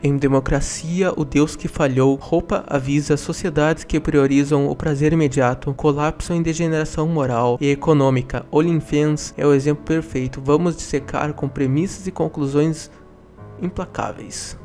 Em Democracia, o Deus que falhou, Hoppe avisa sociedades que priorizam o prazer imediato, colapsam em degeneração moral e econômica. OnlyFans é o exemplo perfeito. Vamos dissecar com premissas e conclusões implacáveis.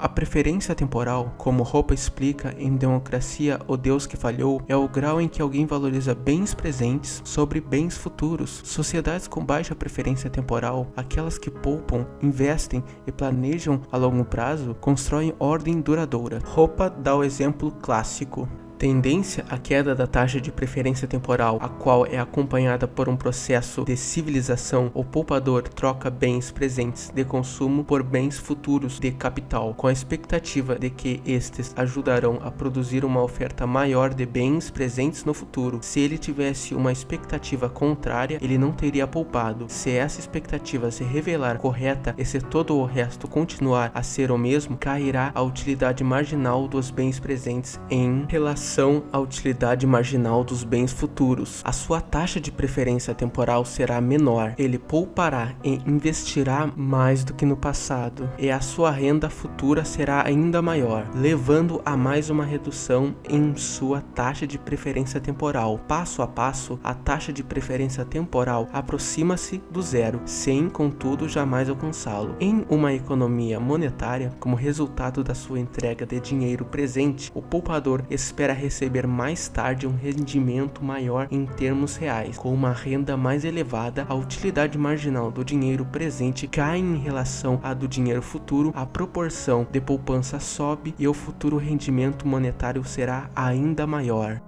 A preferência temporal, como Hoppe explica em Democracia, o Deus que falhou, é o grau em que alguém valoriza bens presentes sobre bens futuros. Sociedades com baixa preferência temporal, aquelas que poupam, investem e planejam a longo prazo, constroem ordem duradoura. Hoppe dá o exemplo clássico. Tendência à queda da taxa de preferência temporal, a qual é acompanhada por um processo de civilização. O poupador troca bens presentes de consumo por bens futuros de capital, com a expectativa de que estes ajudarão a produzir uma oferta maior de bens presentes no futuro. Se ele tivesse uma expectativa contrária, ele não teria poupado. Se essa expectativa se revelar correta e se todo o resto continuar a ser o mesmo, cairá a utilidade marginal dos bens presentes em relação à utilidade marginal dos bens futuros. A sua taxa de preferência temporal será menor, ele poupará e investirá mais do que no passado, e a sua renda futura será ainda maior, levando a mais uma redução em sua taxa de preferência temporal. Passo a passo, a taxa de preferência temporal aproxima-se do zero, sem, contudo, jamais alcançá-lo. Em uma economia monetária, como resultado da sua entrega de dinheiro presente, o poupador espera receber mais tarde um rendimento maior em termos reais. Com uma renda mais elevada, a utilidade marginal do dinheiro presente cai em relação à do dinheiro futuro, a proporção de poupança sobe e o futuro rendimento monetário será ainda maior.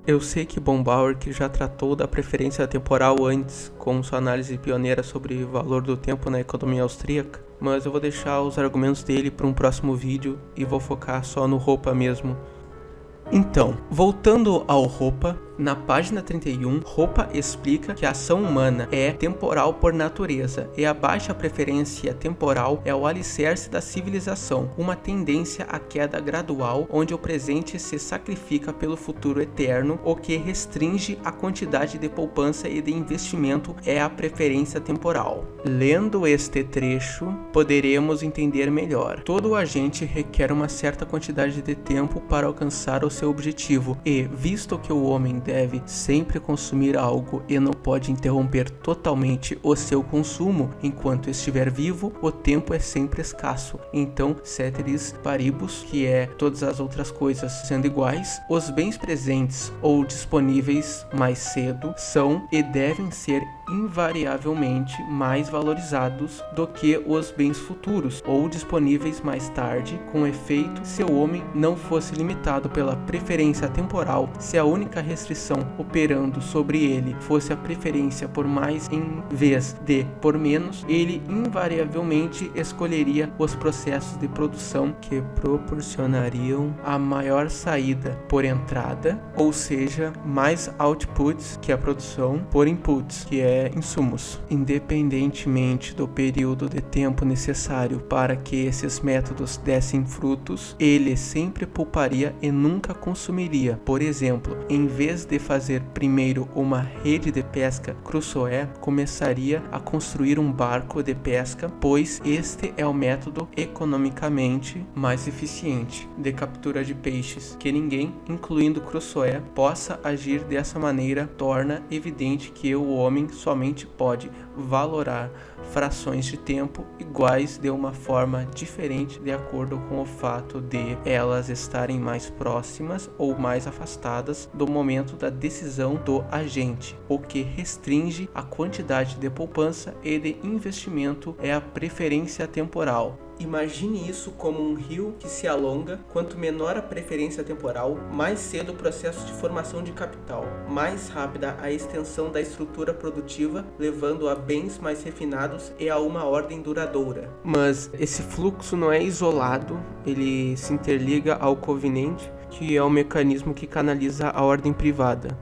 Eu sei que Bombauer, que já tratou da preferência temporal antes, com sua análise pioneira sobre o valor do tempo na economia austríaca, mas eu vou deixar os argumentos dele para um próximo vídeo e vou focar só no Hoppe mesmo. Então, voltando ao Hoppe, na página 31, Hoppe explica que a ação humana é temporal por natureza e a baixa preferência temporal é o alicerce da civilização, uma tendência à queda gradual onde o presente se sacrifica pelo futuro eterno. O que restringe a quantidade de poupança e de investimento é a preferência temporal. Lendo este trecho, poderemos entender melhor. Todo agente requer uma certa quantidade de tempo para alcançar o seu objetivo e, visto que o homem deve sempre consumir algo e não pode interromper totalmente o seu consumo enquanto estiver vivo, o tempo é sempre escasso. Então, ceteris paribus, que é todas as outras coisas sendo iguais, os bens presentes ou disponíveis mais cedo são e devem ser invariavelmente mais valorizados do que os bens futuros ou disponíveis mais tarde. Com efeito, se o homem não fosse limitado pela preferência temporal, se a única restrição operando sobre ele fosse a preferência por mais em vez de por menos, ele invariavelmente escolheria os processos de produção que proporcionariam a maior saída por entrada, ou seja, mais outputs que a produção por inputs, que é insumos. Independentemente do período de tempo necessário para que esses métodos dessem frutos, ele sempre pouparia e nunca consumiria. Por exemplo, em vez de fazer primeiro uma rede de pesca, Crusoe começaria a construir um barco de pesca, pois este é o método economicamente mais eficiente de captura de peixes. Que ninguém, incluindo Crusoe, possa agir dessa maneira torna evidente que o homem somente pode valorar frações de tempo iguais de uma forma diferente de acordo com o fato de elas estarem mais próximas ou mais afastadas do momento da decisão do agente. O que restringe a quantidade de poupança e de investimento é a preferência temporal. Imagine isso como um rio que se alonga. Quanto menor a preferência temporal, mais cedo o processo de formação de capital, mais rápida a extensão da estrutura produtiva, levando a bens mais refinados e a uma ordem duradoura. Mas esse fluxo não é isolado, ele se interliga ao covenant, que é o mecanismo que canaliza a ordem privada.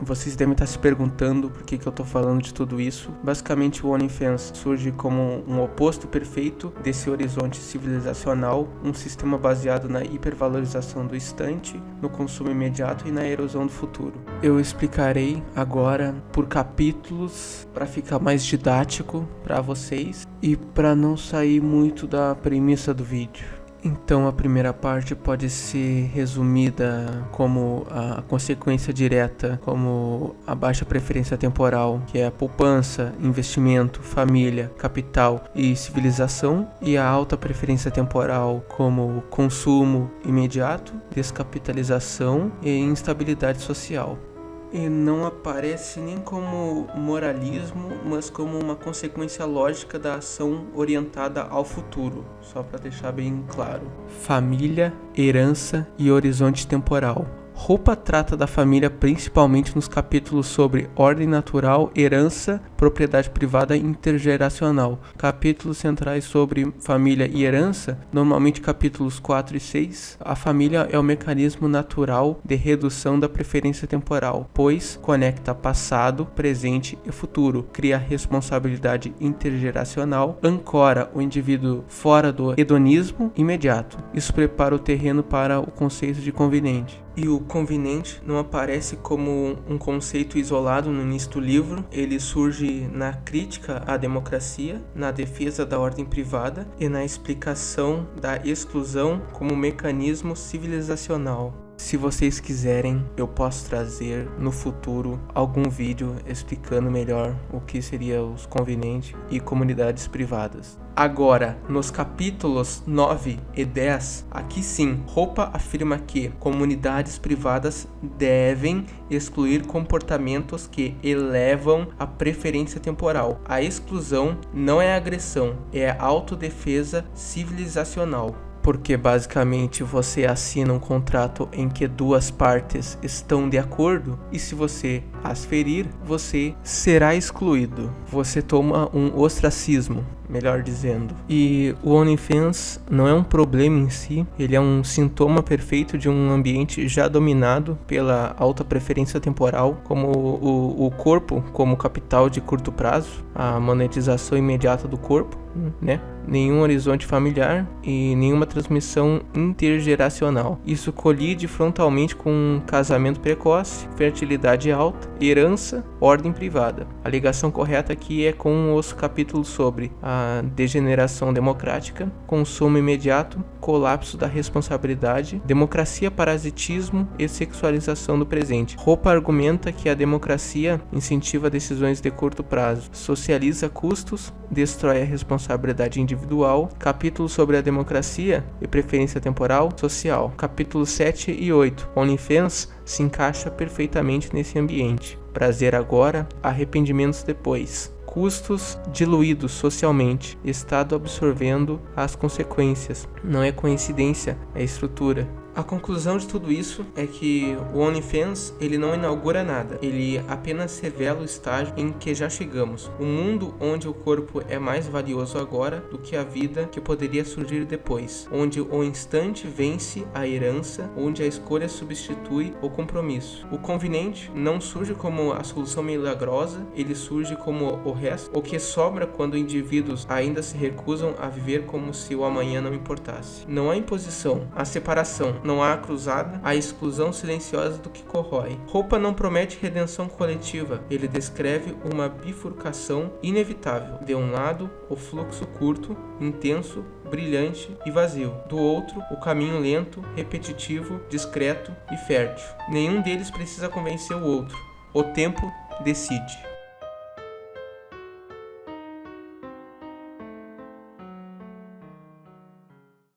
Vocês devem estar se perguntando por que eu tô falando de tudo isso. Basicamente, o OnlyFans surge como um oposto perfeito desse horizonte civilizacional, um sistema baseado na hipervalorização do instante, no consumo imediato e na erosão do futuro. Eu explicarei agora por capítulos para ficar mais didático para vocês e para não sair muito da premissa do vídeo. Então a primeira parte pode ser resumida como a consequência direta, como a baixa preferência temporal, que é a poupança, investimento, família, capital e civilização, e a alta preferência temporal como consumo imediato, descapitalização e instabilidade social. E não aparece nem como moralismo, mas como uma consequência lógica da ação orientada ao futuro, só para deixar bem claro. Família, herança e horizonte temporal. Roupa trata da família principalmente nos capítulos sobre ordem natural, herança, propriedade privada e intergeracional. Capítulos centrais sobre família e herança, normalmente capítulos 4 e 6. A família é o mecanismo natural de redução da preferência temporal, pois conecta passado, presente e futuro, cria responsabilidade intergeracional, ancora o indivíduo fora do hedonismo imediato. Isso prepara o terreno para o conceito de conveniente. E o conveniente não aparece como um conceito isolado no início do livro, ele surge na crítica à democracia, na defesa da ordem privada e na explicação da exclusão como mecanismo civilizacional. Se vocês quiserem, eu posso trazer no futuro algum vídeo explicando melhor o que seria os convenientes e comunidades privadas. Agora, nos capítulos 9 e 10, aqui sim, Roupa afirma que comunidades privadas devem excluir comportamentos que elevam a preferência temporal. A exclusão não é agressão, é autodefesa civilizacional. Porque basicamente você assina um contrato em que duas partes estão de acordo e se você as ferir, você será excluído. Você toma um ostracismo, melhor dizendo. E o OnlyFans não é um problema em si, ele é um sintoma perfeito de um ambiente já dominado pela alta preferência temporal, como o corpo como capital de curto prazo, a monetização imediata do corpo, né? Nenhum horizonte familiar e nenhuma transmissão intergeracional. Isso colide frontalmente com um casamento precoce, fertilidade alta, herança, ordem privada. A ligação correta aqui é com os capítulos sobre a degeneração democrática, consumo imediato, colapso da responsabilidade, democracia, parasitismo e sexualização do presente. Roupa argumenta que a democracia incentiva decisões de curto prazo, socializa custos, destrói a responsabilidade individual. Capítulo sobre a democracia e preferência temporal social. Capítulos 7 e 8. OnlyFans se encaixa perfeitamente nesse ambiente. Prazer agora, arrependimentos depois. Custos diluídos socialmente, Estado absorvendo as consequências. Não é coincidência, é estrutura. A conclusão de tudo isso é que o OnlyFans ele não inaugura nada, ele apenas revela o estágio em que já chegamos. Um mundo onde o corpo é mais valioso agora do que a vida que poderia surgir depois, onde o instante vence a herança, onde a escolha substitui o compromisso. O conveniente não surge como a solução milagrosa, ele surge como o resto, o que sobra quando indivíduos ainda se recusam a viver como se o amanhã não importasse. Não há imposição, há separação. Não há cruzada, a exclusão silenciosa do que corrói. Roupa não promete redenção coletiva, ele descreve uma bifurcação inevitável. De um lado, o fluxo curto, intenso, brilhante e vazio. Do outro, o caminho lento, repetitivo, discreto e fértil. Nenhum deles precisa convencer o outro. O tempo decide.